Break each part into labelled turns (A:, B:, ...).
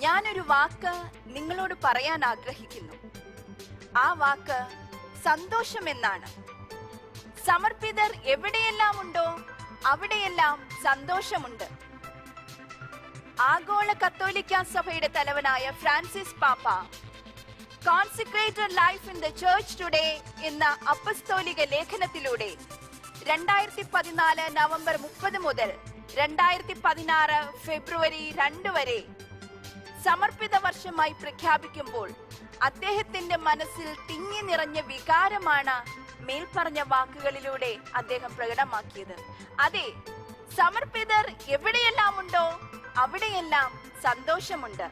A: ഞാനൊരു വാക്ക് നിങ്ങളോട് പറയാൻ ആഗ്രഹിക്കുന്നു. ആ വാക്ക് സന്തോഷം എന്നാണ്. സമർപ്പിതർ എവിടെയെല്ലാം ഉണ്ടോ അവിടെയെല്ലാം സന്തോഷമുണ്ട്. ആഗോള കത്തോലിക്ക സഭയുടെ തലവനായ ഫ്രാൻസിസ് പാപ്പ consecrated life in the church today എന്ന അപ്പസ്തോലിക ലേഖനത്തിലൂടെ 2014 നവംബർ 30 മുതൽ 2016 ഫെബ്രുവരി 2 വരെ സമർപ്പിത വർഷമായി പ്രഖ്യാപിക്കുമ്പോൾ അദ്ദേഹത്തിന്റെ മനസ്സിൽ തിങ്ങി നിറഞ്ഞ വികാരമാണ് മേൽപ്പറഞ്ഞ വാക്കുകളിലൂടെ അദ്ദേഹം പ്രകടമാക്കിയത്. അതെ, സമർപ്പിതർ എവിടെയെല്ലാം ഉണ്ടോ അവിടെയെല്ലാം സന്തോഷമുണ്ട്.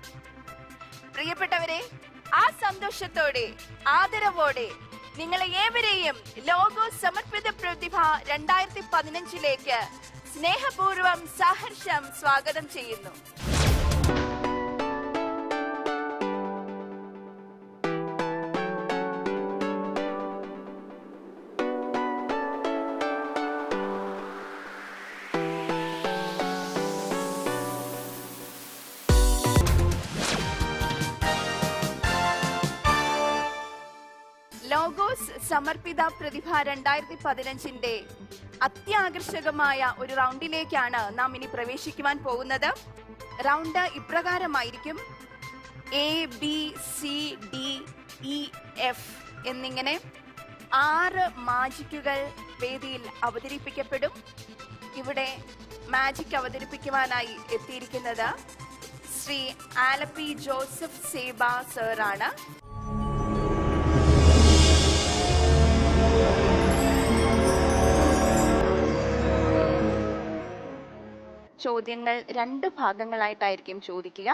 A: പ്രിയപ്പെട്ടവരെ, ആ സന്തോഷത്തോടെ ആദരവോടെ നിങ്ങളെ ഏവരെയും ലോഗോസ് സമർപ്പിത പ്രതിഭ 2015 സ്നേഹപൂർവം സഹർഷം സ്വാഗതം ചെയ്യുന്നു. ലോഗോസ് സമർപ്പിത പ്രതിഭ 2015 അത്യാകർഷകമായ ഒരു റൗണ്ടിലേക്കാണ് നാം ഇനി പ്രവേശിക്കുവാൻ പോകുന്നത്. റൗണ്ട് ഇപ്രകാരമായിരിക്കും: ABCDEF എന്നിങ്ങനെ 6 മാജിക്കുകൾ വേദിയിൽ അവതരിപ്പിക്കപ്പെടും. ഇവിടെ മാജിക് അവതരിപ്പിക്കുവാനായി എത്തിയിരിക്കുന്നത് ശ്രീ ആലപ്പി ജോസഫ് സേബ സാറാണ്. ചോദ്യങ്ങൾ 2 ഭാഗങ്ങളായിട്ടായിരിക്കും ചോദിക്കുക.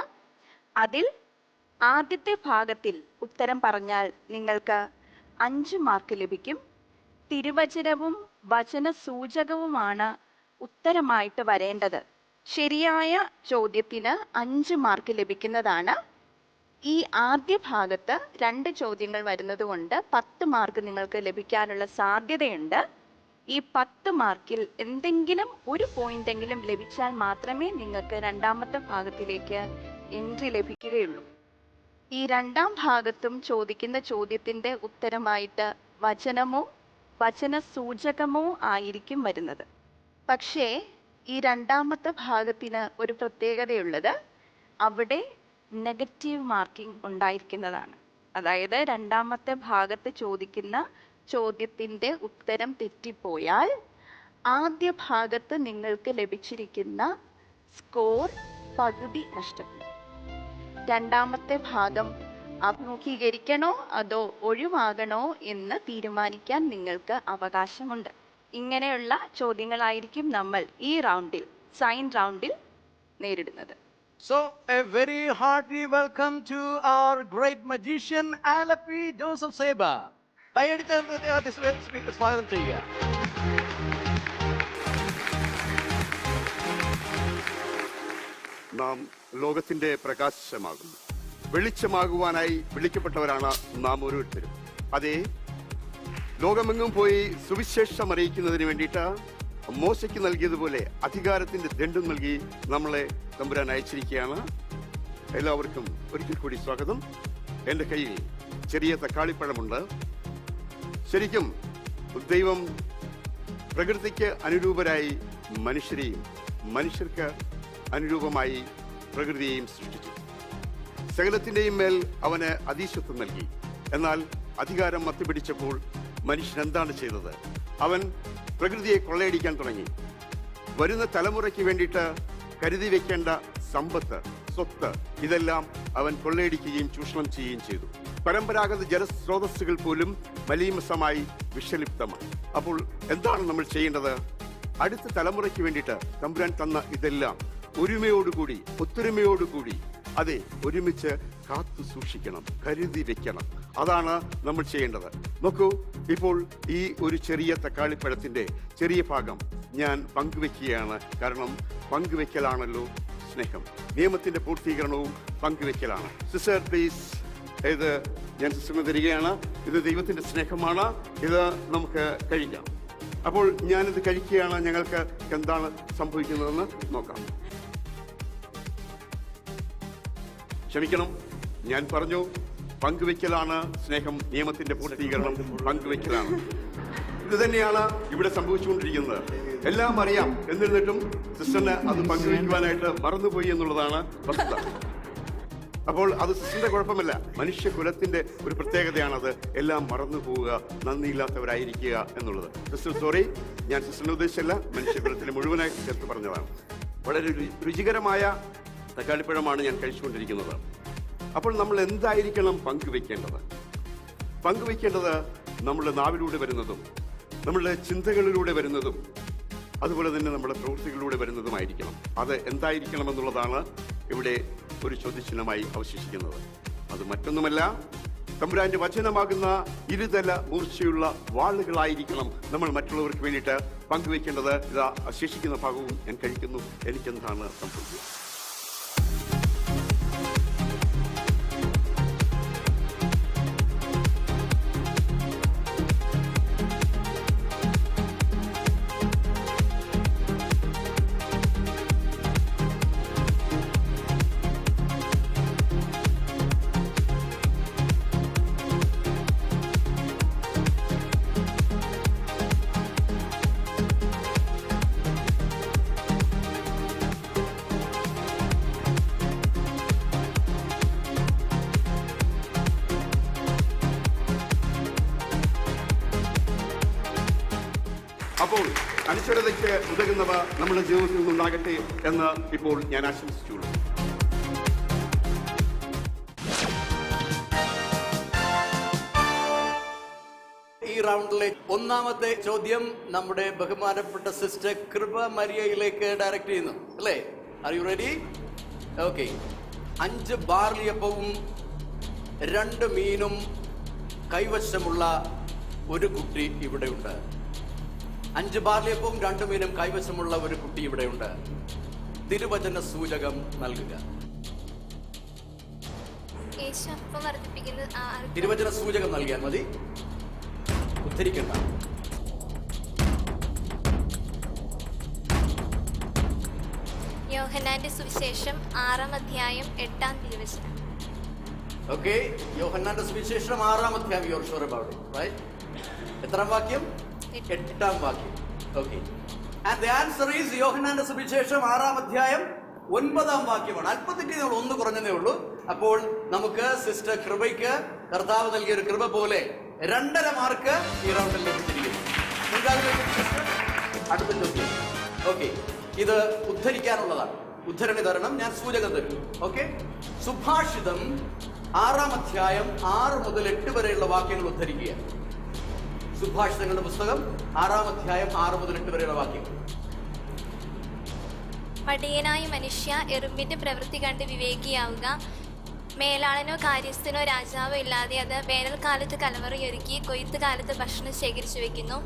A: അതിൽ ആദ്യത്തെ ഭാഗത്തിൽ ഉത്തരം പറഞ്ഞാൽ നിങ്ങൾക്ക് 5 മാർക്ക് ലഭിക്കും. തിരുവചനവും വചന സൂചകവുമാണ് ഉത്തരമായിട്ട് വരേണ്ടത്. ശരിയായ ചോദ്യത്തിന് 5 മാർക്ക് ലഭിക്കുന്നതാണ്. ഈ ആദ്യ ഭാഗത്ത് 2 ചോദ്യങ്ങൾ വരുന്നത് കൊണ്ട് 10 മാർക്ക് നിങ്ങൾക്ക് ലഭിക്കാനുള്ള സാധ്യതയുണ്ട്. ഈ 10 മാർക്കിൽ എന്തെങ്കിലും ഒരു പോയിന്റെങ്കിലും ലഭിച്ചാൽ മാത്രമേ നിങ്ങൾക്ക് രണ്ടാമത്തെ ഭാഗത്തിലേക്ക് എൻട്രി ലഭിക്കുകയുള്ളൂ. ഈ രണ്ടാം ഭാഗത്തും ചോദിക്കുന്ന ചോദ്യത്തിന്റെ ഉത്തരമായിട്ട് വചനമോ വചന സൂചകമോ ആയിരിക്കും വരുന്നത്. പക്ഷേ ഈ രണ്ടാമത്തെ ഭാഗത്തിന് ഒരു പ്രത്യേകതയുള്ളത്, അവിടെ നെഗറ്റീവ് മാർക്കിംഗ് ഉണ്ടായിരിക്കുന്നതാണ്. അതായത് രണ്ടാമത്തെ ഭാഗത്ത് ചോദിക്കുന്ന ചോദ്യത്തിന്റെ ഉത്തരം തെറ്റിപ്പോയാൽ ആദ്യ ഭാഗത്ത് നിങ്ങൾക്ക് ലഭിച്ചിരിക്കുന്ന സ്കോർ പകുതി നഷ്ടപ്പെടും. രണ്ടാമത്തെ ഭാഗം അഭിമുഖീകരിക്കണോ അതോ ഒഴിവാകണോ എന്ന് തീരുമാനിക്കാൻ നിങ്ങൾക്ക് അവകാശമുണ്ട്. ഇങ്ങനെയുള്ള ചോദ്യങ്ങളായിരിക്കും നമ്മൾ ഈ റൗണ്ടിൽ, സൈൻ റൗണ്ടിൽ നേരിടുന്നത്.
B: So, a very hearty welcome to our great magician, Alapi Joseph Seba. സ്വാഗതം ചെയ്യുക.
C: നാം ലോകത്തിന്റെ പ്രകാശമാകുന്നു. വെളിച്ചമാകുവാനായി വിളിക്കപ്പെട്ടവരാണ് നാം ഓരോരുത്തരും. അതേ, ലോകമെങ്ങും പോയി സുവിശേഷം അറിയിക്കുന്നതിന് വേണ്ടിയിട്ട് മോശയ്ക്ക് നൽകിയതുപോലെ അധികാരത്തിന്റെ ദണ്ഡം നൽകി നമ്മളെ തമ്പുരാൻ അയച്ചിരിക്കുകയാണ്. എല്ലാവർക്കും ഒരിക്കൽ കൂടി സ്വാഗതം. എൻ്റെ കയ്യിൽ ചെറിയ തക്കാളിപ്പഴമുണ്ട്. ശരിക്കും ദൈവം പ്രകൃതിക്ക് അനുരൂപരായി മനുഷ്യരെയും മനുഷ്യർക്ക് അനുരൂപമായി പ്രകൃതിയെയും സൃഷ്ടിച്ചു. സകലത്തിൻ്റെയും മേൽ അവന് അധീശത്വം നൽകി. എന്നാൽ അധികാരം മത്തുപിടിച്ചപ്പോൾ മനുഷ്യൻ എന്താണ് ചെയ്തത്? അവൻ പ്രകൃതിയെ കൊള്ളയടിക്കാൻ തുടങ്ങി. വരുന്ന തലമുറയ്ക്ക് വേണ്ടിയിട്ട് കരുതി വെക്കേണ്ട സമ്പത്ത്, സ്വത്ത്, ഇതെല്ലാം അവൻ കൊള്ളയടിക്കുകയും ചൂഷണം ചെയ്യുകയും ചെയ്തു. പരമ്പരാഗത ജലസ്രോതസ്സുകൾ പോലും മലീമസമായി വിഷലിപ്തമായി. അപ്പോൾ എന്താണ് നമ്മൾ ചെയ്യേണ്ടത്? അടുത്ത തലമുറയ്ക്ക് വേണ്ടിയിട്ട് തമ്പുരാൻ തന്ന ഇതെല്ലാം ഒരുമയോടുകൂടി, ഒത്തൊരുമയോടുകൂടി, അതെ, ഒരുമിച്ച് കാത്തു സൂക്ഷിക്കണം, കരുതി വെക്കണം. അതാണ് നമ്മൾ ചെയ്യേണ്ടത്. നോക്കൂ, ഇപ്പോൾ ഈ ഒരു ചെറിയ തക്കാളിപ്പഴത്തിന്റെ ചെറിയ ഭാഗം ഞാൻ പങ്കുവെക്കുകയാണ്. കാരണം പങ്കുവെക്കലാണല്ലോ സ്നേഹം. നിയമത്തിന്റെ പൂർത്തീകരണവും പങ്കുവെക്കലാണ്. സിസ്റ്റർ പ്ലീസ്, ഇത് ഞാൻ സിസ്റ്ററിന് തരികയാണ്. ഇത് ദൈവത്തിന്റെ സ്നേഹമാണ്. ഇത് നമുക്ക് കഴിക്കാം. അപ്പോൾ ഞാനിത് കഴിക്കുകയാണ്. ഞങ്ങൾക്ക് എന്താണ് സംഭവിക്കുന്നതെന്ന് നോക്കാം. ക്ഷമിക്കണം, ഞാൻ പറഞ്ഞു പങ്കുവെക്കലാണ് സ്നേഹം, നിയമത്തിന്റെ പൂർത്തീകരണം പങ്കുവെക്കലാണ്. ഇത് തന്നെയാണ് ഇവിടെ സംഭവിച്ചുകൊണ്ടിരിക്കുന്നത്. എല്ലാം അറിയാം, എന്നിരുന്നിട്ടും സിസ്റ്ററിന് അത് പങ്കുവെക്കുവാനായിട്ട് മറന്നുപോയി എന്നുള്ളതാണ് വസ്തുത. അപ്പോൾ അത് സിസ്റ്ററിന്റെ കുഴപ്പമല്ല, മനുഷ്യകുലത്തിന്റെ ഒരു പ്രത്യേകതയാണത്. എല്ലാം മറന്നു പോവുക, നന്ദിയില്ലാത്തവരായിരിക്കുക എന്നുള്ളത്. സിസ്റ്റർ സോറി, ഞാൻ സിസ്റ്ററിനെ ഉദ്ദേശിച്ചല്ല, മനുഷ്യകുലത്തിന് മുഴുവനായി ചേർത്ത് പറഞ്ഞതാണ്. വളരെ രുചികരമായ തക്കാളിപ്പഴമാണ് ഞാൻ കഴിച്ചുകൊണ്ടിരിക്കുന്നത്. അപ്പോൾ നമ്മൾ എന്തായിരിക്കണം പങ്കുവെക്കേണ്ടത്? പങ്കുവെക്കേണ്ടത് നമ്മുടെ നാവിലൂടെ വരുന്നതും നമ്മളുടെ ചിന്തകളിലൂടെ വരുന്നതും അതുപോലെ തന്നെ നമ്മുടെ പ്രവൃത്തികളിലൂടെ വരുന്നതുമായിരിക്കണം. അത് എന്തായിരിക്കണം എന്നുള്ളതാണ് ഇവിടെ ഒരു ചോദ്യചിഹ്നമായി അവശേഷിക്കുന്നത്. അത് മറ്റൊന്നുമല്ല, തമ്പുരാന്റെ വചനമാകുന്ന ഇരുതല മൂർച്ചയുള്ള വാളുകളായിരിക്കണം നമ്മൾ മറ്റുള്ളവർക്ക് വേണ്ടിയിട്ട് പങ്കുവെക്കേണ്ടത്. ഇതാ ശേഷിക്കുന്ന ഭാഗവും ഞാൻ കഴിക്കുന്നു. എനിക്കെന്താണ് സംഭവിക്കുന്നത്? അപ്പോൾ അനിശ്ചിതതയ്ക്ക് ഉതകുന്നവ നമ്മുടെ ജീവിതത്തിൽ നിന്നുണ്ടാകട്ടെ എന്ന് ഇപ്പോൾ ഞാൻ ആശംസിച്ചുള്ളൂ.
D: ഈ റൗണ്ടിലെ ഒന്നാമത്തെ ചോദ്യം നമ്മുടെ ബഹുമാനപ്പെട്ട സിസ്റ്റർ കൃപ മരിയയിലേക്ക് ഡയറക്റ്റ് ചെയ്യുന്നു, അല്ലേ? Are you ready? ഓക്കെ. 5 ബാർലിയപ്പവും 2 മീനും കൈവശമുള്ള ഒരു കുട്ടി ഇവിടെയുണ്ട്. 5 ബാർലിയപ്പവും 2 മീനും കൈവശമുള്ള ഒരു കുട്ടി ഇവിടെയുണ്ട്. തിരുവചന സൂചകം നൽകുക. തിരുവചന സൂചകം നൽകിയാൽ മതി, ഉദ്ധരിക്കണ്ട.
E: യോഹന്നാന്റെ സുവിശേഷം 6-ാം അധ്യായം 8-ാം തിരുവചനം.
D: ഓക്കെ, യോഹന്നാന്റെ സുവിശേഷം 6-ാം അധ്യായം. You are sure about it, right? എത്രാം വാക്യം? 8-ാം വാക്യം. Okay. And the answer is യോഹന്നാന്റെ സുവിശേഷം 6-ാം അധ്യായം 9-ാം വാക്യമാണ്. അല്പത്തിട്ട് നമ്മൾ 1 കുറഞ്ഞതേ ഉള്ളൂ. അപ്പോൾ നമുക്ക് സിസ്റ്റർ കൃപയ്ക്ക് കർത്താവ് നൽകിയ ഒരു കൃപ പോലെ 2.5 മാർക്ക് ഈ റൗണ്ടിൽ ലഭിച്ചിരിക്കുന്നു. അടുത്ത ചോദ്യം. ഓക്കെ, ഇത് ഉദ്ധരിക്കാനുള്ളതാണ്. ഉദ്ധരണി തരണം, ഞാൻ സൂചകം തരും. ഓക്കെ. സുഭാഷിതം 6-ാം അധ്യായം 6 മുതൽ 8 വരെയുള്ള വാക്യങ്ങൾ ഉദ്ധരിക്കുക. സുഭാഷിതങ്ങളുടെ പുസ്തകം 6-ാം അധ്യായം 6 മുതൽ 8 വരെയുള്ള വാക്യങ്ങൾ.
E: മടിയനായ മനുഷ്യ, എറുമ്പിന്റെ പ്രവൃത്തി കണ്ട് വിവേകിയാവുക. മേലാളനോ കാര്യസ്ഥനോ രാജാവോ ഇല്ലാതെ അത് വേനൽക്കാലത്ത് കലവറയൊരുക്കി കൊയ്ത്ത് കാലത്ത് ഭക്ഷണം ശേഖരിച്ചു വെക്കുന്നു.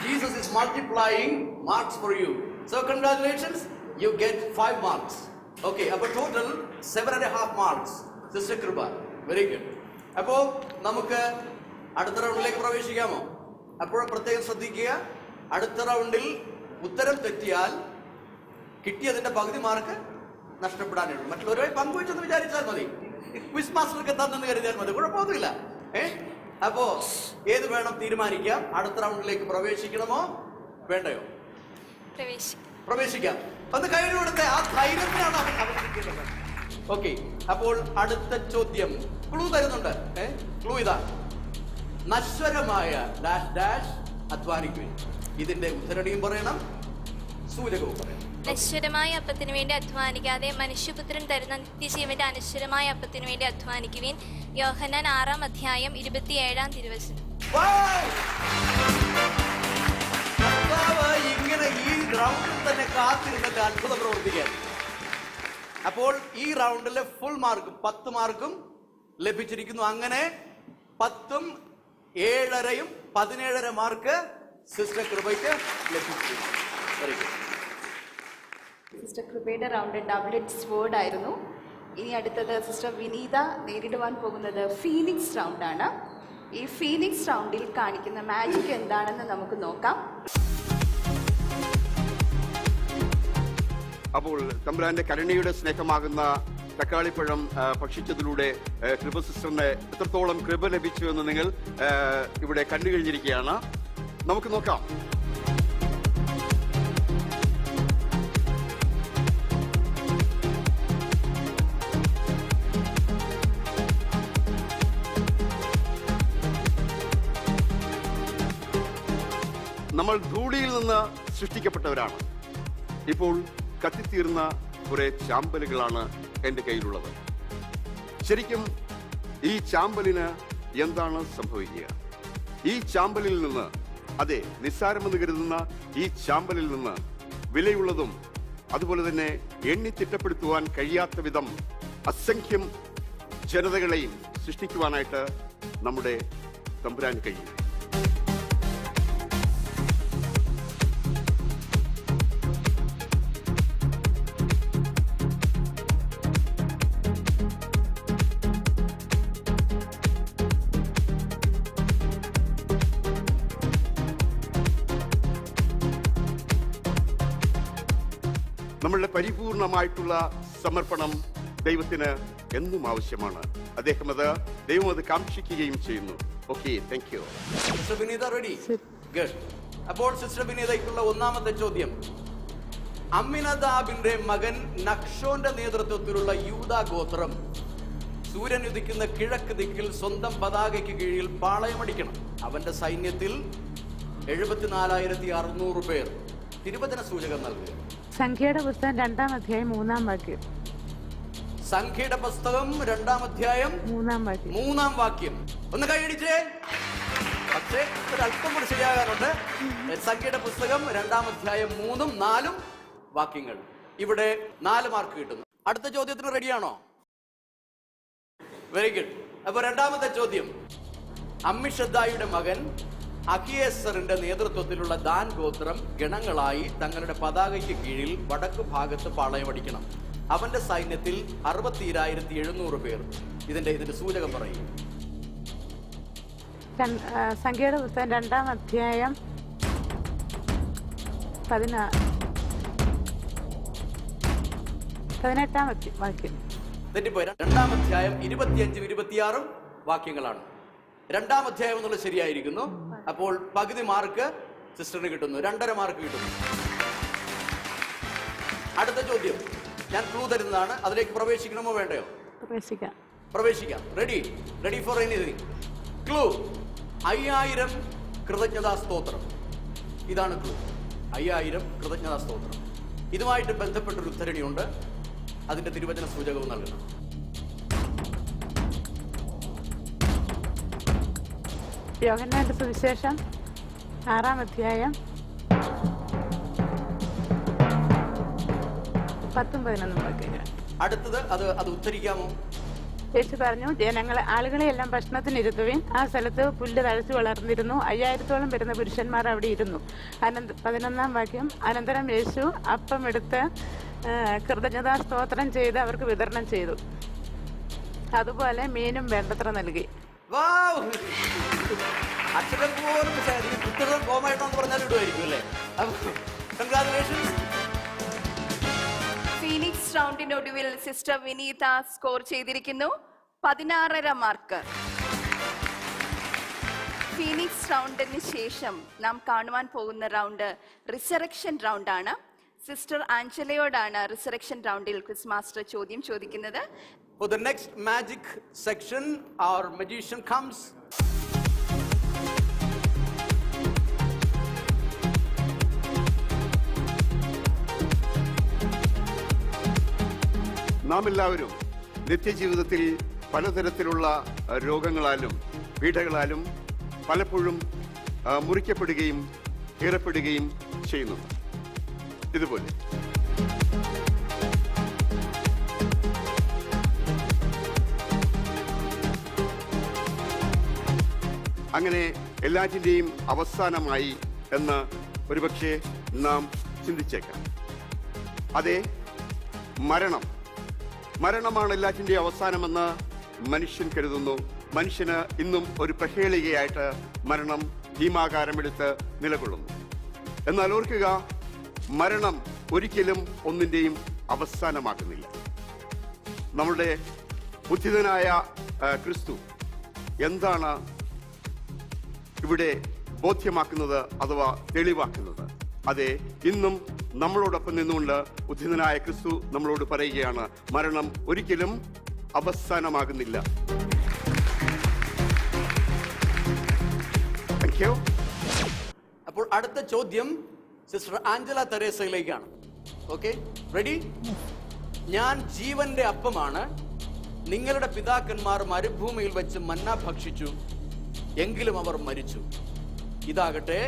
D: Jesus is multiplying marks for you. So congratulations, you get 5 marks. Okay, അപ്പോൾ ടോട്ടൽ 7.5 മാർക്സ്. സിസ്റ്റർ കൃപ, വെരി ഗുഡ്. അപ്പോ നമുക്ക് അടുത്ത റൗണ്ടിലേക്ക് പ്രവേശിക്കാമോ? അപ്പോൾ പ്രത്യേകം ശ്രദ്ധിക്കുക, അടുത്ത റൗണ്ടിൽ ഉത്തരം തെറ്റിയാൽ കിട്ടിയതിന്റെ പകുതി മാർക്ക് നഷ്ടപ്പെടാനുള്ളൂ. മറ്റുള്ളവരുമായി പങ്കുവെച്ചെന്ന് വിചാരിച്ചാൽ മതി, ക്വിസ് മാസ്റ്റർക്ക് തന്നെന്ന് കരുതിയാൽ മതി, കുഴപ്പമൊന്നുമില്ല. അപ്പോ ഏത് വേണം തീരുമാനിക്കാം. അടുത്ത റൗണ്ടിലേക്ക് പ്രവേശിക്കണമോ വേണ്ടയോ? പ്രവേശിക്കാം. ഒന്ന് കഴിഞ്ഞു കൊടുത്തേ, ആ ധൈര്യത്തിനാണ് അവതരിപ്പിക്കേണ്ടത്. ഓക്കെ, അപ്പോൾ അടുത്ത ചോദ്യം ക്ലൂ തരുന്നുണ്ട്. ക്ലൂ ഇതാ: നശ്വരമായ ഡാഷ് ഡാഷ് അധ്വാനിക്കുവിൻ. ഇതിന്റെ ഉദ്ധരണിയും പറയണം, സൂചകവും പറയണം.
E: നശ്വരമായ അപ്പത്തിനു വേണ്ടി അധ്വാനിക്കാതെ മനുഷ്യപുത്രൻ തരുന്ന നിത്യജീവന്റെ അനശ്വരമായ അപ്പത്തിനു വേണ്ടി അധ്വാനിക്കുവിൻ. യോഹന്നാൻ 6-ാം അധ്യായം 27-ാം തിരുവചനം.
D: ഇങ്ങനെ ഈ റൗണ്ടിൽ തന്നെ കാത്തിരുന്നിട്ട് അത്ഭുതം പ്രവർത്തിക്കാൻ. അപ്പോൾ ഈ റൗണ്ടിലെ ഫുൾ മാർക്കും 10 മാർക്കും ലഭിച്ചിരിക്കുന്നു. അങ്ങനെ 10ഉം 7.5യും 17.5 മാർക്ക് സിസ്റ്റർ കൃപയ്ക്ക് ലഭിച്ചിരിക്കുന്നു. Very good.
A: സിസ്റ്റർ കൃപയുടെ റൗണ്ട് ഡബിൾ എഡ്ജ് സ്വോർഡ് ആയിരുന്നു. ഇനി അടുത്തത് സിസ്റ്റർ വിനീത നേരിടുവാൻ പോകുന്നത് ഫീനിക്സ് റൗണ്ടാണ്. ഈ ഫീനിക്സ് റൗണ്ടിൽ കാണിക്കുന്ന മാജിക് എന്താണെന്ന് നമുക്ക് നോക്കാം.
C: അപ്പോൾ തമ്പുരാന്റെ കരുണയുടെ സ്നേഹമാകുന്ന തക്കാളിപ്പഴം ഭക്ഷിച്ചതിലൂടെ കൃപ സിസ്റ്ററിന് എത്രത്തോളം കൃപ ലഭിച്ചു എന്ന് നിങ്ങൾ ഇവിടെ കണ്ടു കഴിഞ്ഞിരിക്കുകയാണ്. നമുക്ക് നോക്കാം. നമ്മൾ ധൂളിയിൽ നിന്ന് സൃഷ്ടിക്കപ്പെട്ടവരാണ്. ഇപ്പോൾ കത്തിത്തീർന്ന കുറെ ചാമ്പലുകളാണ് എൻ്റെ കയ്യിലുള്ളത്. ശരിക്കും ഈ ചാമ്പലിന് എന്താണ് സംഭവിക്കുക? ഈ ചാമ്പലിൽ നിന്ന്, അതെ, നിസ്സാരമെന്ന് കരുതുന്ന ഈ ചാമ്പലിൽ നിന്ന് വിലയുള്ളതും അതുപോലെ തന്നെ എണ്ണി തിട്ടപ്പെടുത്തുവാൻ കഴിയാത്ത വിധം അസംഖ്യം ജനതകളെയും സൃഷ്ടിക്കുവാനായിട്ട് നമ്മുടെ തമ്പുരാൻ കഴിയും. നമ്മളുടെ പരിപൂർണമായിട്ടുള്ള സമർപ്പണം ദൈവത്തിന് എന്നും ആവശ്യമാണ്. ദൈവം അത് കാക്ഷിക്കുകയും ചെയ്യുന്നു. Okay, thank you.
D: Sister Vineetha ready? Good. അപ്പോൾ സിസ്റ്റർ വിനീതയ്ക്കുള്ള ഒന്നാമത്തെ ചോദ്യം, അമ്മിനദാബിന്റെ മകൻ നക്ഷോന്റെ നേതൃത്വത്തിലുള്ള യൂദാ ഗോത്രം സൂര്യൻ ഉദിക്കുന്ന കിഴക്ക് ദിക്കിൽ സ്വന്തം പതാകയ്ക്ക് കീഴിൽ പാളയമടിക്കണം. അവന്റെ സൈന്യത്തിൽ 74,600 പേർ. തിരുവചന സൂചകം നൽകുക.
F: സംഖ്യയുടെ പുസ്തകം 2-ാം അധ്യായം 3-ാം വാക്യം.
D: സംഖ്യയുടെ പുസ്തകം 2-ാം അധ്യായം 3-ാം വാക്യം. ഒന്ന് കൈയടിച്ചേ. പക്ഷേ ഒരല്പം കൂടി ശരിയാകാറുണ്ട്. സംഖ്യയുടെ പുസ്തകം 2-ാം അധ്യായം 3-ഉം 4-ഉം വാക്യങ്ങൾ. ഇവിടെ 4 മാർക്ക് കിട്ടുന്നു. അടുത്ത ചോദ്യത്തിന് റെഡിയാണോ? Very good. അപ്പൊ രണ്ടാമത്തെ ചോദ്യം, അമ്മിഷദ്ദായിയുടെ മകൻ അഹിയേസറിന്റെ നേതൃത്വത്തിലുള്ള ദാൻ ഗോത്രം ഗണങ്ങളായി തങ്ങളുടെ പതാകയ്ക്ക് കീഴിൽ വടക്കു ഭാഗത്ത് പാളയമടിക്കണം. അവന്റെ സൈന്യത്തിൽ 62,700 പേർ. ഇതിന്റെ സൂചകം പറയും.
F: സംഖ്യയുടെ പുസ്തകം 2-ാം അധ്യായം 18-ാം വാക്യം.
D: തെറ്റിപ്പോയി. 2-ാം അധ്യായം 25-ഉം 26-ഉം വാക്യങ്ങളാണ്. 2-ാം അധ്യായം എന്നുള്ളത് ശരിയായിരിക്കുന്നു. അപ്പോൾ പകുതി മാർക്ക് സിസ്റ്ററിന് കിട്ടുന്നു, 2.5 മാർക്ക് കിട്ടുന്നു. അടുത്ത ചോദ്യം ഞാൻ ക്ലൂ തരുന്നതാണ്. അതിലേക്ക് പ്രവേശിക്കണമോ വേണ്ടയോ? പ്രവേശിക്കാം. Ready for anything. ക്ലൂ: 5000 കൃതജ്ഞതാ സ്തോത്രം. ഇതാണ് ക്ലൂ. 5000 കൃതജ്ഞതാ സ്തോത്രം. ഇതുമായിട്ട് ബന്ധപ്പെട്ടൊരു ഉദ്ധരണിയുണ്ട്. അതിന്റെ തിരുവചന സൂചകവും നൽകണം.
F: യോഹന്നാന്റെ സുവിശേഷം 6-ാം അധ്യായം 10-11 വാക്യങ്ങൾ.
D: അടുത്തത് അത് ഉദ്ധരിക്കാമോ?
F: യേശു പറഞ്ഞു, ആളുകളെയെല്ലാം ഭക്ഷണത്തിനിരുത്തുവിൻ. ആ സ്ഥലത്ത് പുല്ല് തഴച്ചു വളർന്നിരുന്നു. 5000-ഓളം വരുന്ന പുരുഷന്മാർ അവിടെ ഇരുന്നു. 11-ാം വാക്യം. അനന്തരം യേശു അപ്പം എടുത്ത് കൃതജ്ഞതാ സ്തോത്രം ചെയ്ത് അവർക്ക് വിതരണം ചെയ്തു. അതുപോലെ മീനും വേണ്ടത്ര നൽകി.
D: അക്ഷരം പോലും ഉത്തരം കോമായിട്ടെന്ന് പറഞ്ഞാൽ ഇടുമായിരിക്കും അല്ലേ? കൺഗ്രാജുലേഷൻസ്.
A: ഫീനിക്സ് റൗണ്ടിനൊടുവിൽ സിസ്റ്റർ വിനീത സ്കോർ ചെയ്തിരിക്കുന്നു 16.5 മാർക്ക്. ഫീനിക്സ് റൗണ്ടിന് ശേഷം നാം കാണുവാൻ പോകുന്ന റൗണ്ട് റിസറക്ഷൻ റൗണ്ടാണ്. സിസ്റ്റർ ആഞ്ചലയോടാണ് റിസറക്ഷൻ റൗണ്ടിൽ ക്വിസ് മാസ്റ്റർ ചോദ്യം ചോദിക്കുന്നത്.
D: For the next magic section, our magician comes.
C: നാം എല്ലാവരും നിത്യജീവിതത്തിൽ പലതരത്തിലുള്ള രോഗങ്ങളാലും പീഡകളാലും പലപ്പോഴും മുറിക്കപ്പെടുകയും കീറപ്പെടുകയും ചെയ്യുന്നുണ്ട്. ഇതുപോലെ അങ്ങനെ എല്ലാറ്റിൻ്റെയും അവസാനമായി എന്ന് ഒരുപക്ഷെ നാം ചിന്തിച്ചേക്കാം. അതെ, മരണമാണ് എല്ലാറ്റിൻ്റെയും അവസാനമെന്ന് മനുഷ്യൻ കരുതുന്നു. മനുഷ്യന് ഇന്നും ഒരു പ്രഹേളികയായിട്ട് മരണം ഭീമാകാരമെടുത്ത് നിലകൊള്ളുന്നു. എന്നാൽ ഓർക്കുക, മരണം ഒരിക്കലും ഒന്നിൻ്റെയും അവസാനമാകുന്നില്ല. നമ്മുടെ ഉദ്ധിതനായ ക്രിസ്തു എന്താണ് ഇവിടെ ബോധ്യമാക്കുന്നത് അഥവാ തെളിവാക്കുന്നത്? അതെ, ഇന്നും നമ്മളോടൊപ്പം നിന്നുകൊണ്ട് ഉദ്ധിതനായ ക്രിസ്തു നമ്മളോട് പറയുകയാണ്, മരണം ഒരിക്കലും അവസാനമാകുന്നില്ല. Thank you.
D: അപ്പോൾ അടുത്ത ചോദ്യം സിസ്റ്റർ ആഞ്ചല തെരേസയിലേക്കാണ്. Okay, ready? ഞാൻ ജീവന്റെ അപ്പമാണ്. നിങ്ങളുടെ പിതാക്കന്മാർ മരുഭൂമിയിൽ വെച്ച് മന്ന ഭക്ഷിച്ചു, എങ്കിലും അവർ മരിച്ചു. ഇതാകട്ടെ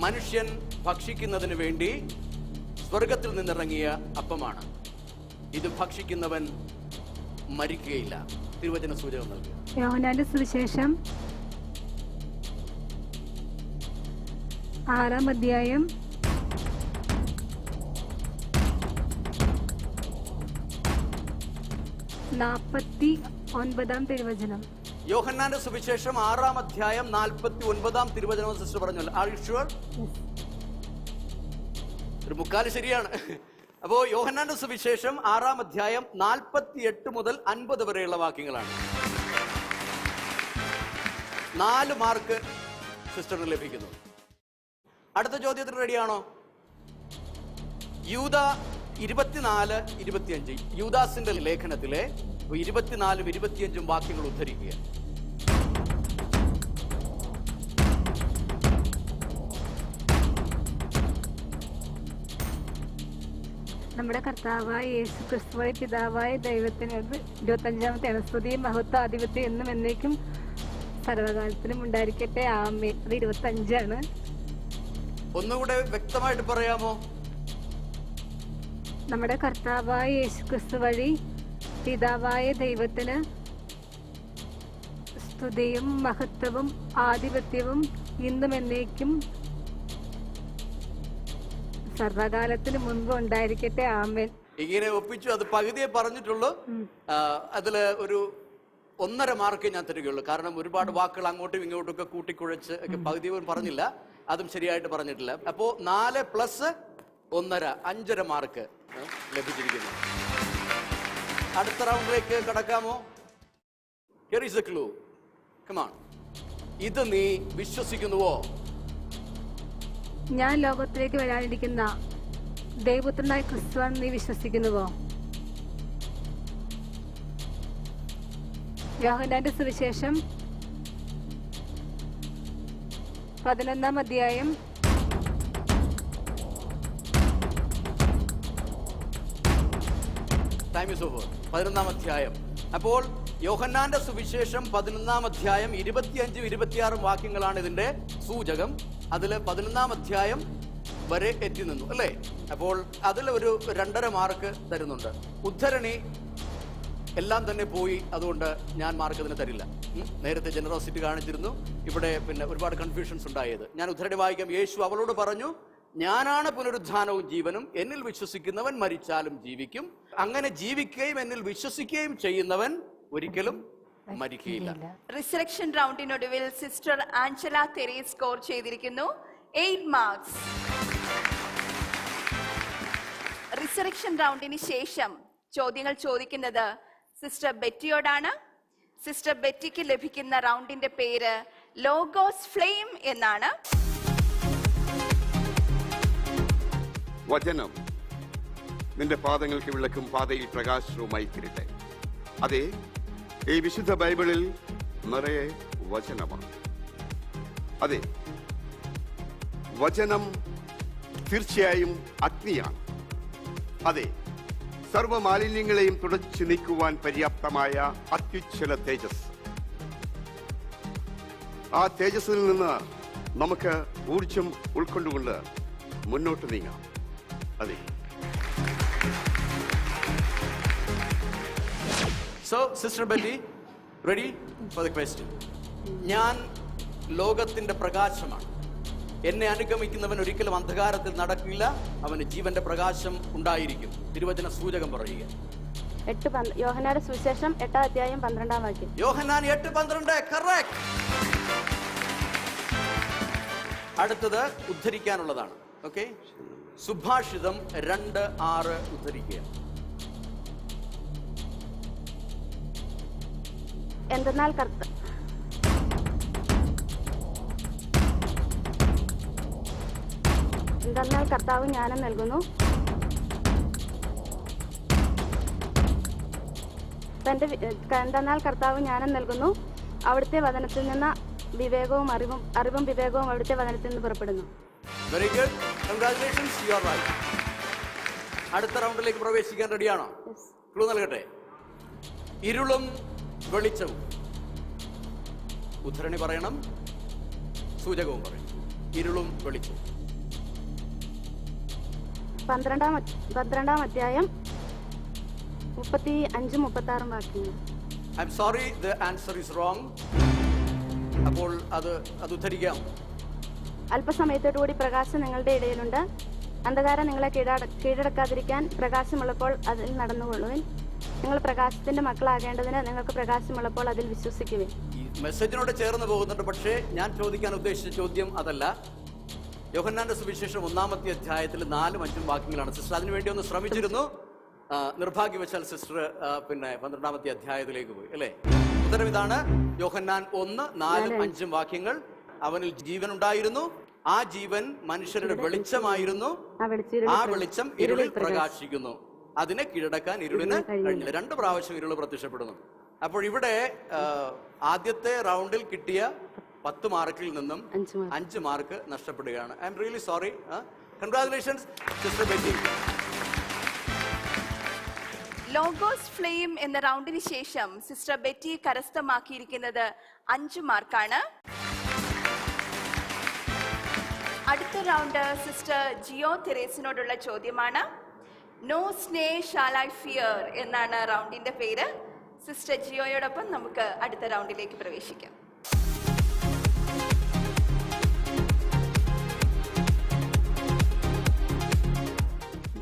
D: മനുഷ്യൻ ഭക്ഷിക്കുന്നതിന് വേണ്ടി സ്വർഗത്തിൽ നിന്നിറങ്ങിയ അപ്പമാണ്. ഇത് ഭക്ഷിക്കുന്നവൻ മരിക്കുകയില്ല. തിരുവചന സൂചകം നൽകുക.
G: യോഹന്നാന്റെ സുവിശേഷം 6-ാം അധ്യായം 49-ാം തിരുവചനം.
D: യോഹന്നാന്റെ സുവിശേഷം 6-ാം അധ്യായം 49-ാം തിരുവചനം സിസ്റ്റർ പറഞ്ഞല്ലോ. Are you sure? ഒരു മുക്കാല് ശരിയാണ്. അപ്പോ യോഹന്നാന്റെ സുവിശേഷം 6-ാം അധ്യായം 48 മുതൽ 50 വരെയുള്ള വാക്യങ്ങളാണ്. 4 മാർക്ക് സിസ്റ്ററിന് ലഭിക്കുന്നു. അടുത്ത ചോദ്യത്തിന് റെഡിയാണോ? യൂദ 24-25 യൂദാസിന്റെ ലേഖനത്തിലെ 24-25 വാക്യങ്ങൾ ഉദ്ധരിക്കുക.
G: നമ്മുടെ കർത്താവായ യേശു ക്രിസ്തുവായ പിതാവായ ദൈവത്തിന് 25-ാമത്തെ സ്തുതിയും മഹത്വ ആധിപത്യം എന്നും എന്നേക്കും സർവകാലത്തിനും ഉണ്ടായിരിക്കട്ടെ. ആമേൻ. അത് 25ആണ്.
D: ഒന്നുകൂടെ വ്യക്തമായിട്ട് പറയാമോ?
G: നമ്മുടെ കർത്താവായ യേശു ക്രിസ്തു വഴി പിതാവായ ദൈവത്തിന് സ്തുതിയും മഹത്വവും ആധിപത്യവും ഇന്നും എന്നേക്കും സർവകാലത്തിന് മുൻപ് ഉണ്ടായിരിക്കട്ടെ. ആമേൻ.
D: ഇങ്ങനെ ഒപ്പിച്ചു. അത് പകുതിയെ പറഞ്ഞിട്ടുള്ളൂ. അതില് ഒരു 1.5 മാർക്ക് ഞാൻ തരികയുള്ളൂ. കാരണം ഒരുപാട് വാക്കുകൾ അങ്ങോട്ടും ഇങ്ങോട്ടും ഒക്കെ കൂട്ടിക്കുഴച്ച് പകുതി പോലും പറഞ്ഞില്ല. അതും ശരിയായിട്ട് പറഞ്ഞിട്ടില്ല. അപ്പോ 4 + 1.5 5.5 മാർക്ക് ലഭിച്ചിരിക്കുന്നു. അടുത്ത റൗണ്ടിലേക്ക് കടക്കാമോ? Here is the clue. Come on. ഇത് നീ വിശ്വസിക്കുന്നുവോ?
G: ഞാൻ ലോകത്തിലേക്ക് വരാനിരിക്കുന്ന ദൈവപുത്രനായ ക്രിസ്തുവാണ് നീ വിശ്വസിക്കുന്നുവോ? യോഹന്നാന്റെ സുവിശേഷം 11-ാം അധ്യായം
D: 11-ാം അധ്യായം. അപ്പോൾ യോഹന്നാന്റെ സുവിശേഷം 11-ാം അധ്യായം 25-26 വാക്യങ്ങളാണ് ഇതിന്റെ സൂചകം. അതിൽ 11-ാം അധ്യായം വരെ എത്തി നിന്നു അല്ലേ? അപ്പോൾ അതിൽ ഒരു 2.5 മാർക്ക് തരുന്നുണ്ട്. ഉദ്ധരണി എല്ലാം തന്നെ പോയി, അതുകൊണ്ട് ഞാൻ മാർക്ക് ഇതിന് തരില്ല. നേരത്തെ ജനറോസിറ്റി കാണിച്ചിരുന്നു. ഇവിടെ പിന്നെ ഒരുപാട് കൺഫ്യൂഷൻസ് ഉണ്ടായത്. ഞാൻ ഉദ്ധരണി വായിക്കാം. യേശു അവളോട് പറഞ്ഞു, ഞാനാണ് പുനരുദ്ധാനവും ജീവനും. എന്നിൽ വിശ്വസിക്കുന്നവൻ മരിച്ചാലും ജീവിക്കും. അങ്ങനെ ജീവിക്കുകയും എന്നിൽ വിശ്വസിക്കുകയും ചെയ്യുന്നവൻ ഒരിക്കലും മരിക്കുകയില്ല.
A: റിസറക്ഷൻ റൗണ്ടിനൊടുവിൽ സിസ്റ്റർ ആഞ്ചല തെരേസ് സ്കോർ ചെയ്തിരിക്കുന്നു 8 മാർക്സ്. റിസറക്ഷൻ റൗണ്ടിന് ശേഷം ചോദ്യങ്ങൾ ചോദിക്കുന്നത് സിസ്റ്റർ ബെറ്റിയോടാണ്. സിസ്റ്റർ ബെറ്റിക്ക് ലഭിക്കുന്ന റൗണ്ടിന്റെ പേര് ലോഗോസ് ഫ്ലെയിം എന്നാണ്.
C: വചനം നിന്റെ പാദങ്ങൾക്ക് വിളക്കും പാതയിൽ പ്രകാശവുമായി തീരട്ടെ. അതെ, ഈ വിശുദ്ധ ബൈബിളിൽ നിറയെ വചനമാണ്. അതെ, വചനം തീർച്ചയായും അഗ്നിയാണ്. അതെ, സർവമാലിന്യങ്ങളെയും തുടച്ചു നീക്കുവാൻ പര്യാപ്തമായ അത്യുജ്വല തേജസ്. ആ തേജസ്സിൽ നിന്ന് നമുക്ക് ഊർജം ഉൾക്കൊണ്ടുകൊണ്ട് മുന്നോട്ട് നീങ്ങാം. അതെ.
D: So, Sister Betty, ready for the question? ഞാൻ ലോകത്തിന്റെ പ്രകാശമാണ്. എന്നെ അനുഗമിക്കുന്നവൻ ഒരിക്കലും അന്ധകാരത്തിൽ നടക്കില്ല. അവന് ജീവന്റെ പ്രകാശം ഉണ്ടായിരിക്കും. തിരുവചന സൂചകം പറയുക.
H: യോഹന്നാന്റെ സുവിശേഷം 8-ാം അധ്യായം 12-ാം വാക്യം.
D: യോഹന്നാൻ 8:12. കറക്റ്റ്. അടുത്തത് ഉദ്ധരിക്കാനുള്ളതാണ്. ഓക്കെ, സുഭാഷിതം 2:6 ഉദ്ധരിക്കുക.
H: എന്തെന്നാൽ കർത്താവ് ജ്ഞാനം നൽകുന്നു, എന്തെന്നാൽ കർത്താവ് ജ്ഞാനം നൽകുന്നു, അവിടുത്തെ വചനത്തിൽ നിന്ന് വിവേകവും അറിവും വിവേകവും അവിടുത്തെ വചനത്തിൽ നിന്ന് പുറപ്പെടുന്നു.
D: Very good, congratulations, you are right. അടുത്ത റൗണ്ടിലേക്ക് പ്രവേശിക്കാൻ റെഡിയാണോ? ക്ലൂ നൽകട്ടെ. ഇരുളും വെളിച്ചവും. ഉദ്ധരണി പറയണം, സൂചകവും പറയണം. ഇരുളും വെളിച്ചവും.
H: 12-ാം അധ്യായം 35-36 വാക്യങ്ങൾ.
D: I am sorry, the answer is wrong. അപ്പോൾ അത് ഉദ്ധരിക്കാം.
H: അല്പസമയത്തോടുകൂടി പ്രകാശം നിങ്ങളുടെ ഇടയിലുണ്ട്, അന്ധകാരം നിങ്ങളെ കീഴടക്കാതിരിക്കാൻ പ്രകാശമുള്ളപ്പോൾ അതിൽ നടന്നുകൊള്ളുവിൻ. നിങ്ങൾ പ്രകാശത്തിന്റെ മക്കളാകേണ്ടതിന് നിങ്ങൾക്ക് പ്രകാശമുള്ളപ്പോൾ അതിൽ വിശ്വസിക്കുവിൻ.
D: ഈ മെസ്സേജിനോട് ചേർന്ന് പോകുന്നുണ്ട്, പക്ഷേ ഞാൻ ചോദിക്കാൻ ഉദ്ദേശിച്ച ചോദ്യം അതല്ല. യോഹന്നാന്റെ സുവിശേഷം 1-ാമത്തെ അധ്യായത്തിൽ 4-5 വാക്യങ്ങളാണ്. സിസ്റ്റർ അതിനുവേണ്ടി ഒന്ന് ശ്രമിച്ചിരുന്നു. നിർഭാഗ്യവശാൽ സിസ്റ്റർ 12-ാമത്തെ അധ്യായത്തിലേക്ക് പോയി, അല്ലേ? ഉത്തരം ഇതാണ്. യോഹന്നാൻ 1:4-5 വാക്യങ്ങൾ. അവനിൽ ജീവൻ ഉണ്ടായിരുന്നു, ആ ജീവൻ മനുഷ്യരുടെ വെളിച്ചമായിരുന്നു, ആ വെളിച്ചം ഇരുളിൽ പ്രകാശിക്കുന്നു, അതിനെ കീഴടക്കാൻ ഇരുളിന് കഴിഞ്ഞില്ല. 2 പ്രാവശ്യം ഇരുള് പ്രത്യക്ഷപ്പെടുന്നു. അപ്പോൾ ഇവിടെ ആദ്യത്തെ റൗണ്ടിൽ കിട്ടിയ 10 മാർക്കിൽ നിന്നും 5 മാർക്ക് നഷ്ടപ്പെടുകയാണ്. I am really sorry. Congratulations sister Betty.
A: Logos flame എന്ന റൗണ്ടിന് ശേഷം സിസ്റ്റർ ബെറ്റി കരസ്ഥമാക്കിയിരിക്കുന്നത് 5 മാർക്കാണ്. അടുത്ത റൗണ്ട് സിസ്റ്റർ ജിയോ തെരേസിനോടുള്ള ചോദ്യമാണ്. നോ സ്നേ ഷാൽ ഐ ഫിയർ എന്നാണ് റൗണ്ടിന്റെ പേര്. സിസ്റ്റർ ജിയോയോടൊപ്പം നമുക്ക് അടുത്ത റൗണ്ടിലേക്ക് പ്രവേശിക്കാം.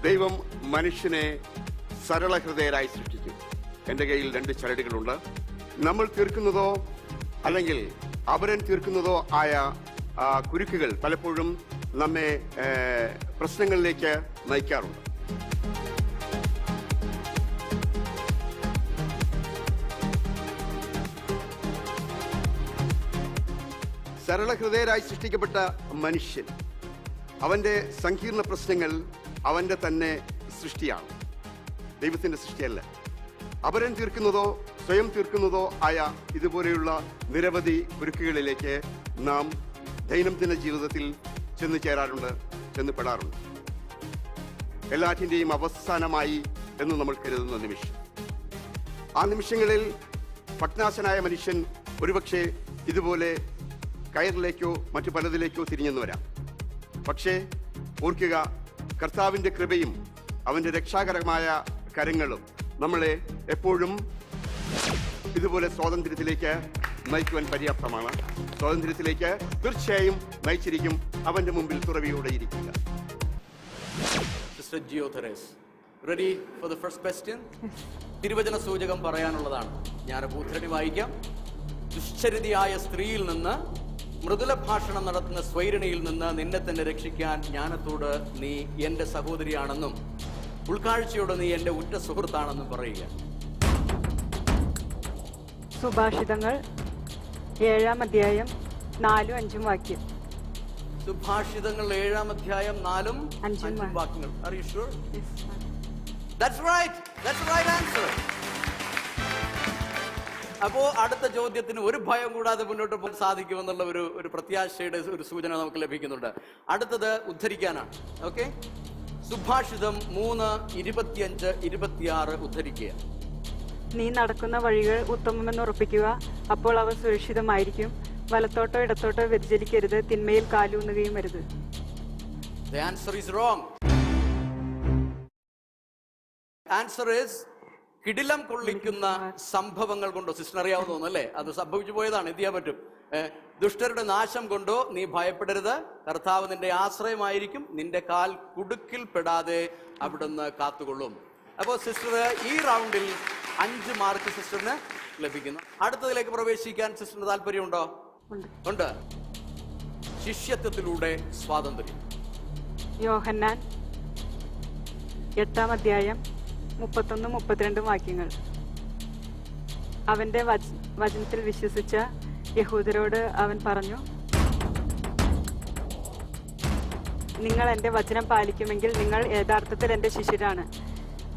C: ദൈവം മനുഷ്യനെ സരളഹൃദയരായി സൃഷ്ടിച്ചു. എൻ്റെ കയ്യിൽ 2 ചരടുകളുണ്ട്. നമ്മൾ തീർക്കുന്നതോ അല്ലെങ്കിൽ അവരൻ തീർക്കുന്നതോ ആയ കുരുക്കുകൾ പലപ്പോഴും നമ്മെ പ്രശ്നങ്ങളിലേക്ക് നയിക്കാറുണ്ട്. സരളഹൃദയരായി സൃഷ്ടിക്കപ്പെട്ട മനുഷ്യൻ, അവന്റെ സങ്കീർണ പ്രശ്നങ്ങൾ അവന്റെ തന്നെ സൃഷ്ടിയാണ്, ദൈവത്തിന്റെ സൃഷ്ടിയല്ല. അവരൻ തീർക്കുന്നതോ സ്വയം തീർക്കുന്നതോ ആയ ഇതുപോലെയുള്ള നിരവധി കുരുക്കുകളിലേക്ക് നാം ദൈനംദിന ജീവിതത്തിൽ ചെന്ന് ചേരാറുണ്ട്, ചെന്നുപെടാറുണ്ട്. എല്ലാറ്റിൻ്റെയും അവസാനമായി എന്ന് നമ്മൾ കരുതുന്ന നിമിഷം, ആ നിമിഷങ്ങളിൽ ഭഗ്നാശനായ മനുഷ്യൻ ഒരുപക്ഷെ ഇതുപോലെ കയറിലേക്കോ മറ്റു പലതിലേക്കോ തിരിഞ്ഞെന്ന് വരാം. പക്ഷേ ഓർക്കുക, കർത്താവിൻ്റെ കൃപയും അവൻ്റെ രക്ഷാകരമായ കരങ്ങളും നമ്മളെ എപ്പോഴും ഇതുപോലെ സ്വാതന്ത്ര്യത്തിലേക്ക് നയിക്കുവാൻ പര്യാപ്തമാണ്. സ്വാതന്ത്ര്യത്തിലേക്ക് തീർച്ചയായും നയിച്ചിരിക്കും. അവൻ്റെ മുമ്പിൽ തുറവിയോടെ ഇരിക്കുക.
D: Sister Jio Theres, ready for the first question? തിരുവചന സൂചകം പറയാനുള്ളതാണ്. ഞാൻ ഉദ്ധരണി വായിക്കാം. ദുശ്ചരിതയായ സ്ത്രീയിൽ നിന്ന്, മൃദുല ഭാഷണം നടത്തുന്ന സ്വൈരണിയിൽ നിന്ന് നിന്നെ തന്നെ രക്ഷിക്കാൻ ജ്ഞാനത്തോട് നീ എൻ്റെ സഹോദരിയാണെന്നും ഉൾക്കാഴ്ചയോട് നീ എൻ്റെ ഉറ്റ സുഹൃത്താണെന്നും പറയുക.
I: സുഭാഷിതങ്ങൾ 7-ാം അധ്യായം 4-5 വാക്യം.
D: സുഭാഷിതങ്ങൾ 7-ാം അധ്യായം 4-5 വാക്യങ്ങൾ. Are you sure?
I: Yes, sir.
D: That's right. That's the right answer. അപ്പോ അടുത്ത ചോദ്യത്തിന് ഒരു ഭയം കൂടാതെ മുന്നോട്ട് പോകാൻ സാധിക്കുമെന്നുള്ള ഒരു പ്രത്യാശയുടെ ഒരു സൂചന നമുക്ക് ലഭിക്കുന്നുണ്ട്. അടുത്തത് ഉദ്ധരിക്കാനാണ്. ഓക്കെ, സുഭാഷിതം 3:25-26 ഉദ്ധരിക്കുക.
I: നീ നടക്കുന്ന വഴികൾ ഉത്തമമെന്ന് ഉറപ്പിക്കുക, അപ്പോൾ അവ സുരക്ഷിതമായിരിക്കും. വലത്തോട്ടോ ഇടത്തോട്ടോ വ്യതിചലിക്കരുത്, തിന്മയിൽ കാലൂന്നുകയും അരുത്.
D: The answer is wrong. Answer is കിടിലം കൊള്ളിക്കുന്ന സംഭവങ്ങൾ കൊണ്ടോ. സിസ്റ്റർ അറിയാവുന്ന തോന്നുന്നു, അത് സംഭവിച്ചു പോയതാണ്, എന്ത് ചെയ്യാൻ പറ്റും? ദുഷ്ടരുടെ നാശം കൊണ്ടോ നീ ഭയപ്പെടരുത്, കർത്താവ് നിന്റെ ആശ്രയമായിരിക്കും, നിന്റെ കാൽ കുടുക്കിൽ പെടാതെ അവിടുന്ന് കാത്തുകൊള്ളും. അപ്പോൾ സിസ്റ്റർ ഈ റൗണ്ടിൽ 5 മാർക്ക് സിസ്റ്ററിന് ലഭിക്കുന്നു. അടുത്തതിലേക്ക് പ്രവേശിക്കാൻ സിസ്റ്ററിന് താല്പര്യമുണ്ടോ? ഉണ്ട്. ശിഷ്യത്വത്തിലൂടെ സ്വാതന്ത്ര്യം.
I: യോഹന്നാൻ 8-ാം അധ്യായം 31-32 വാക്യങ്ങൾ. അവന്റെ വചനത്തിൽ വിശ്വസിച്ച യഹൂദരോട് അവൻ പറഞ്ഞു, നിങ്ങൾ എൻ്റെ വചനം പാലിക്കുമെങ്കിൽ നിങ്ങൾ യഥാർത്ഥത്തിൽ എൻ്റെ ശിഷ്യരാണ്.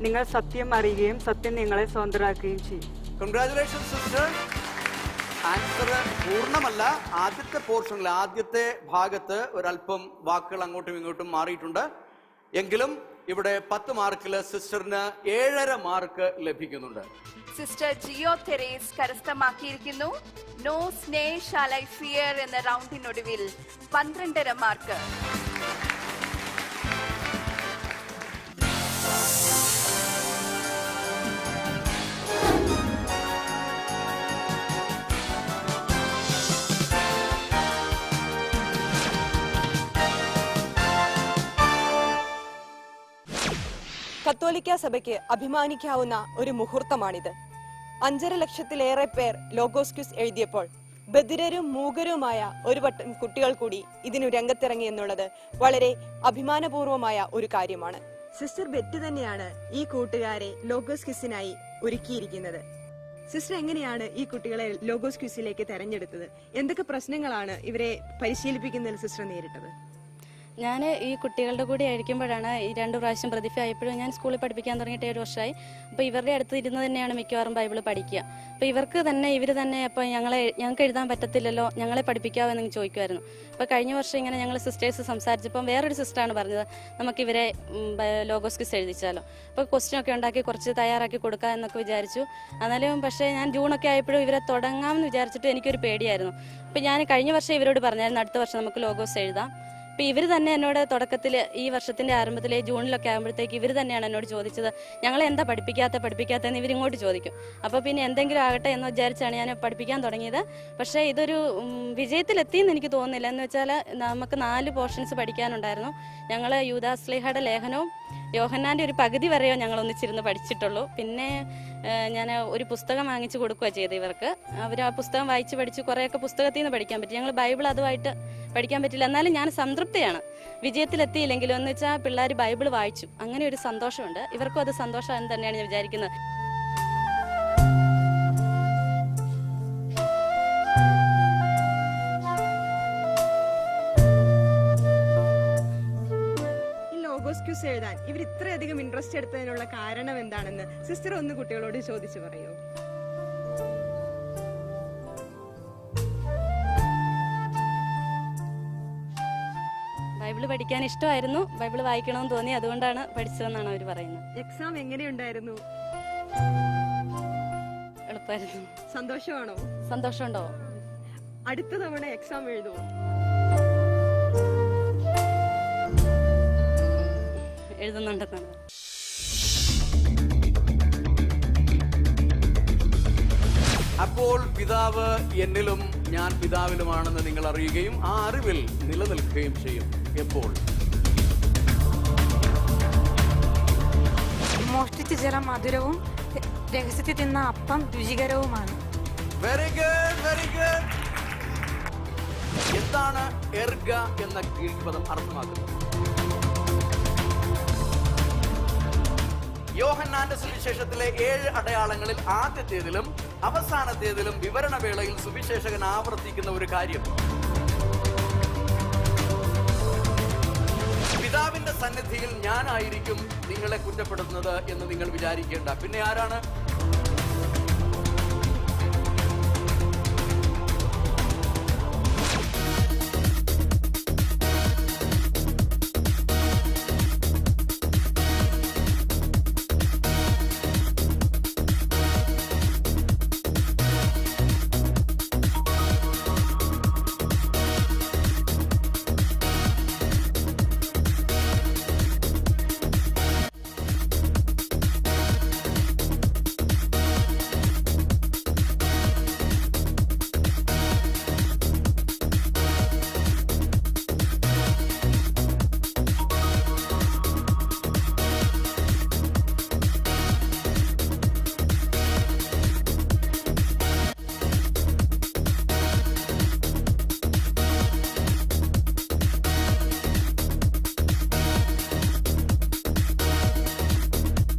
I: നിങ്ങൾ സത്യം അറിയുകയും സത്യം നിങ്ങളെ സ്വതന്ത്രരാക്കുകയും ചെയ്യും.
D: Congratulation sister. ആൻസർ പൂർണ്ണമല്ല. ആദ്യത്തെ പോർഷനിൽ ആദ്യത്തെ ഭാഗത്ത് ഒരല്പം വാക്കുകൾ അങ്ങോട്ടും ഇങ്ങോട്ടും മാറിയിട്ടുണ്ട്. എങ്കിലും ഇവിടെ 10 മാർക്കിൽ സിസ്റ്ററിന് 7.5 മാർക്ക് ലഭിക്കുന്നുണ്ട്.
A: സിസ്റ്റർ ജിയോ തെരേസ് കരസ്ഥമാക്കിയിരിക്കുന്നു. നോ സ്നേ ഷാൽ ഐ ഫിയർ എന്ന റൗണ്ടിനൊടുവിൽ 12.5 മാർക്ക്.
J: കത്തോലിക്ക സഭയ്ക്ക് അഭിമാനിക്കാവുന്ന ഒരു മുഹൂർത്തമാണിത്. 5.5 ലക്ഷത്തിലേറെ പേർ ലോഗോസ് ക്വിസ് എഴുതിയപ്പോൾ ബധിരരും മൂകരുമായ ഒരു വട്ടം കുട്ടികൾ കൂടി ഇതിനു രംഗത്തിറങ്ങി എന്നുള്ളത് വളരെ അഭിമാനപൂർവമായ ഒരു കാര്യമാണ്. സിസ്റ്റർ ബെറ്റ് തന്നെയാണ് ഈ കൂട്ടുകാരെ ലോഗോസ് ക്വിസിനായി ഒരുക്കിയിരിക്കുന്നത്. സിസ്റ്റർ എങ്ങനെയാണ് ഈ കുട്ടികളെ ലോഗോസ് ക്വിസിലേക്ക് തെരഞ്ഞെടുത്തത്? എന്തൊക്കെ പ്രശ്നങ്ങളാണ് ഇവരെ പരിശീലിപ്പിക്കുന്നതിൽ സിസ്റ്റർ നേരിട്ടത്?
H: ഞാൻ ഈ കുട്ടികളുടെ കൂടെ ആയിരിക്കുമ്പോഴാണ് ഈ 2 പ്രാവശ്യം പ്രതിഭ ആയപ്പോഴും ഞാൻ സ്കൂളിൽ പഠിപ്പിക്കാൻ തുടങ്ങിയിട്ട് 7 വർഷമായി. അപ്പോൾ ഇവരുടെ അടുത്ത് ഇരുന്ന് തന്നെയാണ് മിക്കവാറും ബൈബിൾ പഠിക്കുക. അപ്പോൾ ഇവർ തന്നെ അപ്പോൾ ഞങ്ങൾക്ക് എഴുതാൻ പറ്റത്തില്ലല്ലോ, ഞങ്ങളെ പഠിപ്പിക്കാവോ എന്ന് ചോദിക്കുമായിരുന്നു. അപ്പോൾ കഴിഞ്ഞ വർഷം ഇങ്ങനെ ഞങ്ങൾ സിസ്റ്റേഴ്സ് സംസാരിച്ചപ്പം വേറൊരു സിസ്റ്ററാണ് പറഞ്ഞത്, നമുക്കിവരെ ലോഗോസ് ക്വിസ് എഴുതിച്ചാലോ. അപ്പോൾ ക്വസ്റ്റ്യനൊക്കെ ഉണ്ടാക്കി കുറച്ച് തയ്യാറാക്കി കൊടുക്കാം എന്നൊക്കെ വിചാരിച്ചു. എന്നാലും പക്ഷേ ഞാൻ ജൂണൊക്കെ ആയപ്പോഴും ഇവരെ തുടങ്ങാമെന്ന് വിചാരിച്ചിട്ട് എനിക്കൊരു പേടിയായിരുന്നു. അപ്പോൾ ഞാൻ കഴിഞ്ഞ വർഷം ഇവരോട് പറഞ്ഞായിരുന്നു അടുത്ത വർഷം നമുക്ക് ലോഗോസ് എഴുതാം. അപ്പോൾ ഇവർ തന്നെ എന്നോട് തുടക്കത്തിൽ ഈ വർഷത്തിൻ്റെ ആരംഭത്തിൽ ജൂണിലൊക്കെ ആകുമ്പോഴത്തേക്ക് ഇവർ തന്നെയാണ് എന്നോട് ചോദിച്ചത്, ഞങ്ങളെ എന്താ പഠിപ്പിക്കാത്തതെന്ന് ഇവരിങ്ങോട്ട് ചോദിക്കും. അപ്പോൾ പിന്നെ എന്തെങ്കിലും ആകട്ടെ എന്ന് വിചാരിച്ചാണ് ഞാൻ പഠിപ്പിക്കാൻ തുടങ്ങിയത്. പക്ഷേ ഇതൊരു വിജയത്തിലെത്തിയെന്ന് എനിക്ക് തോന്നുന്നില്ല. എന്ന് വെച്ചാൽ നമുക്ക് 4 പോർഷൻസ് പഠിക്കാനുണ്ടായിരുന്നു. ഞങ്ങൾ യൂദാസ്ലീഹയുടെ ലേഖനവും യോഹന്നാൻ്റെ ഒരു പകുതി വരെയോ ഞങ്ങൾ ഒന്നിച്ചിരുന്ന് പഠിച്ചിട്ടുള്ളൂ. പിന്നെ ഞാൻ ഒരു പുസ്തകം വാങ്ങിച്ചു കൊടുക്കുകയാണ് ചെയ്തത് ഇവർക്ക്. അവർ ആ പുസ്തകം പഠിച്ച് കുറേയൊക്കെ പുസ്തകത്തിൽ നിന്ന് പഠിക്കാൻ പറ്റി. ഞങ്ങൾ ബൈബിൾ അതുമായിട്ട് പഠിക്കാൻ പറ്റില്ല. എന്നാലും ഞാൻ സംതൃപ്തിയാണ്. വിജയത്തിലെത്തിയില്ലെങ്കിലും എന്ന് വെച്ചാൽ പിള്ളേർ ബൈബിൾ വായിച്ചു, അങ്ങനെ ഒരു സന്തോഷമുണ്ട്. ഇവർക്കും അത് സന്തോഷമാണെന്ന് തന്നെയാണ് ഞാൻ വിചാരിക്കുന്നത്.
J: ക്വിസ് എഴുതാൻ ഇവർ ഇത്രയധികം ഇൻട്രസ്റ്റ് എടുത്തതിനുള്ള കാരണം എന്താണെന്ന് സിസ്റ്റർ ഒന്ന് കുട്ടികളോട് ചോദിച്ചു പറയൂ.
H: ബൈബിൾ പഠിക്കാൻ ഇഷ്ടമായിരുന്നു, ബൈബിൾ വായിക്കണമെന്ന് തോന്നി, അതുകൊണ്ടാണ് പഠിച്ചതെന്നാണ് അവർ പറയുന്നത്.
J: എക്സാം എങ്ങനെയുണ്ടായിരുന്നു?
H: എളുപ്പമായിരുന്നു.
J: സന്തോഷമാണോ?
H: സന്തോഷമുണ്ടോ?
J: അടുത്ത തവണ എക്സാം എഴുതുമോ?
H: എഴുതുന്നുണ്ടെന്നാണ്.
D: അപ്പോൾ പിതാവ് എന്നിലും ഞാൻ പിതാവിലുമാണെന്ന് നിങ്ങൾ അറിയുകയും ആ അറിവിൽ നിലനിൽക്കുകയും ചെയ്യും. എപ്പോൾ?
K: മോഷ്ടിച്ച ജലം മധുരവും രഹസ്യത്തിൽ തിന്ന അപ്പം രുചികരവുമാണ്.
D: Very good, very good. എന്താണ് എർഗ എന്ന ഗ്രീക്ക് പദം അർത്ഥമാക്കുന്നത്? യോഹന്നാന്റെ സുവിശേഷത്തിലെ 7 അടയാളങ്ങളിൽ ആദ്യത്തേതിലും അവസാനത്തേതിലും വിവരണവേളയിൽ സുവിശേഷകൻ ആവർത്തിക്കുന്ന ഒരു കാര്യം, പിതാവിന്റെ സന്നിധിയിൽ ഞാനായിരിക്കും നിങ്ങളെ കുറ്റപ്പെടുത്തുന്നത് എന്ന് നിങ്ങൾ വിചാരിക്കേണ്ട. പിന്നെ ആരാണ്?